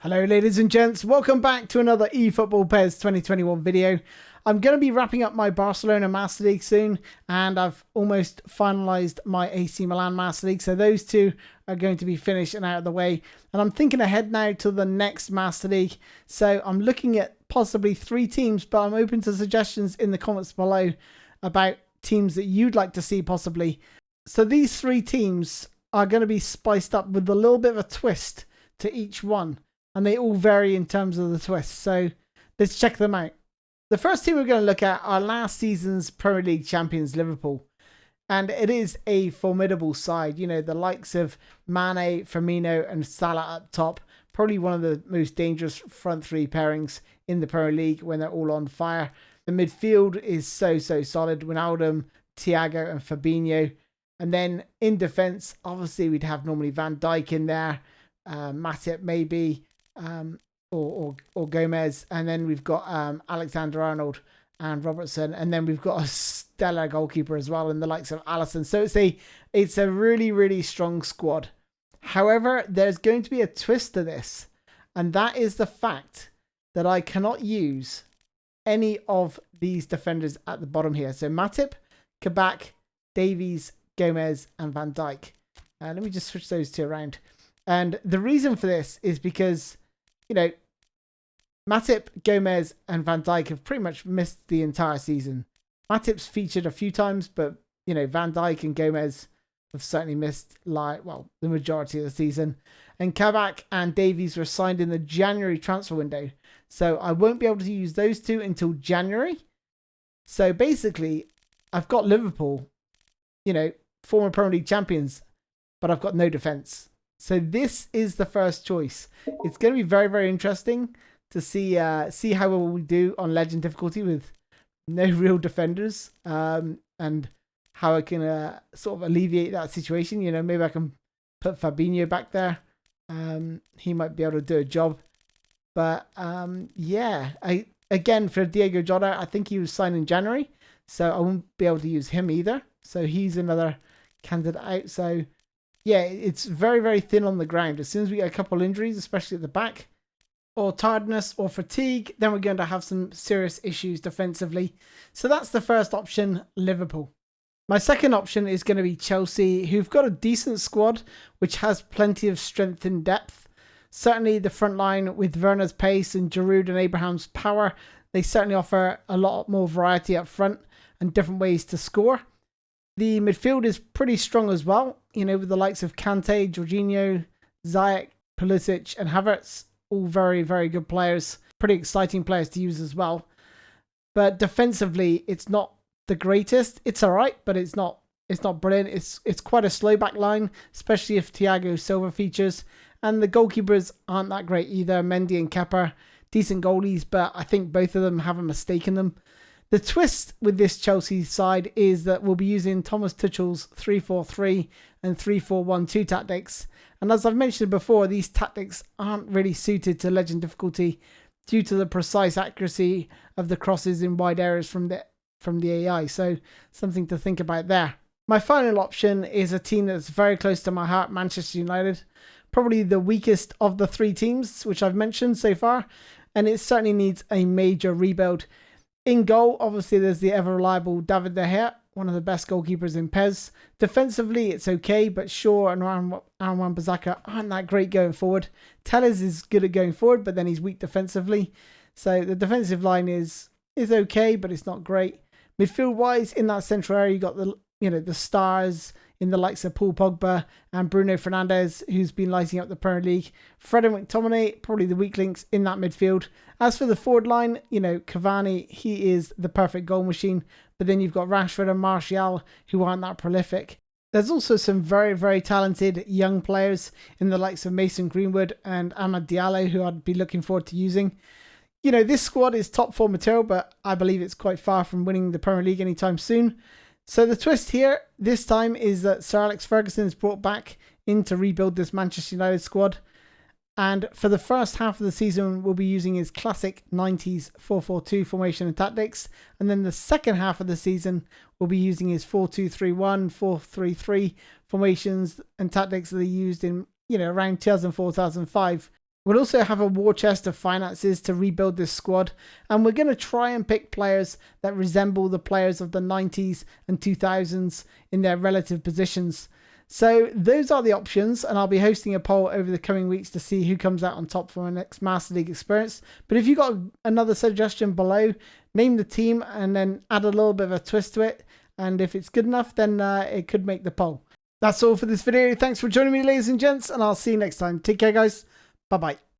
Hello ladies and gents, welcome back to another eFootball PES 2021 video. I'm going to be wrapping up my Barcelona Master League soon, and I've almost finalised my AC Milan Master League, so those two are going to be finished and out of the way. And I'm thinking ahead now to the next Master League, so I'm looking at possibly 3 teams, but I'm open to suggestions in the comments below about teams that you'd like to see possibly. So these 3 teams are going to be spiced up with a little bit of a twist to each one. And they all vary in terms of the twist. So let's check them out. The first team we're going to look at are last season's Premier League champions, Liverpool. And it is a formidable side. You know, the likes of Mane, Firmino and Salah up top. Probably one of the most dangerous front 3 pairings in the Premier League when they're all on fire. The midfield is so solid. Wijnaldum, Thiago and Fabinho. And then in defence, obviously we'd have normally Van Dijk in there. Matip maybe. Or Gomez, and then we've got Alexander-Arnold and Robertson, and then we've got a stellar goalkeeper as well in the likes of Alisson. So it's a really strong squad. However, there's going to be a twist to this, and that is the fact that I cannot use any of these defenders at the bottom here. So Matip, Kabak, Davies, Gomez, and Van Dijk. Let me just switch those 2 around. And the reason for this is because, you know, Matip, Gomez and Van Dijk have pretty much missed the entire season. Matip's featured a few times, but, you know, Van Dijk and Gomez have certainly missed, the majority of the season. And Kabak and Davies were signed in the January transfer window. So I won't be able to use those 2 until January. So basically, I've got Liverpool, you know, former Premier League champions, but I've got no defence. So this is the first choice. It's going to be very interesting to see how well we do on legend difficulty with no real defenders, and how I can sort of alleviate that situation. You know, maybe I can put Fabinho back there. He might be able to do a job. But yeah, again for Diego Jota, I think he was signed in January, so I won't be able to use him either. So he's another candidate out. So yeah, it's very thin on the ground. As soon as we get a couple injuries, especially at the back, or tiredness or fatigue, then we're going to have some serious issues defensively. So that's the first option, Liverpool. My second option is going to be Chelsea, who've got a decent squad, which has plenty of strength and depth. Certainly the front line with Werner's pace and Giroud and Abraham's power, they certainly offer a lot more variety up front and different ways to score. The midfield is pretty strong as well, you know, with the likes of Kante, Jorginho, Ziyech, Pulisic and Havertz, all very good players, pretty exciting players to use as well. But defensively, it's not the greatest. It's all right, but it's not brilliant. It's quite a slow back line, especially if Thiago Silva features. And the goalkeepers aren't that great either. Mendy and Kepa, decent goalies, but I think both of them have a mistake in them. The twist with this Chelsea side is that we'll be using Thomas Tuchel's 3-4-3 and 3-4-1-2 tactics. And as I've mentioned before, these tactics aren't really suited to legend difficulty due to the precise accuracy of the crosses in wide areas from the AI. So something to think about there. My final option is a team that's very close to my heart, Manchester United. Probably the weakest of the 3 teams which I've mentioned so far. And it certainly needs a major rebuild. In goal, obviously, there's the ever-reliable David De Gea, one of the best goalkeepers in PES. Defensively, it's okay, but Shaw and Aaron Wan-Bissaka aren't that great going forward. Telles is good at going forward, but then he's weak defensively. So the defensive line is okay, but it's not great. Midfield-wise, in that central area, you got the stars in the likes of Paul Pogba and Bruno Fernandes, who's been lighting up the Premier League. Fred and McTominay, probably the weak links in that midfield. As for the forward line, you know, Cavani, he is the perfect goal machine. But then you've got Rashford and Martial, who aren't that prolific. There's also some very talented young players in the likes of Mason Greenwood and Amad Diallo, who I'd be looking forward to using. You know, this squad is top 4 material, but I believe it's quite far from winning the Premier League anytime soon. So the twist here this time is that Sir Alex Ferguson is brought back in to rebuild this Manchester United squad. And for the first half of the season, we'll be using his classic 90s 4-4-2 formation and tactics. And then the second half of the season, we'll be using his 4-2-3-1, 4-3-3 formations and tactics that they used in, you know, around 2004, 2005. We'll also have a war chest of finances to rebuild this squad, and we're going to try and pick players that resemble the players of the 90s and 2000s in their relative positions. So those are the options, and I'll be hosting a poll over the coming weeks to see who comes out on top for my next Master League experience. But if you've got another suggestion below, name the team and then add a little bit of a twist to it. And if it's good enough, then it could make the poll. That's all for this video. Thanks for joining me, ladies and gents, and I'll see you next time. Take care, guys. Bye-bye.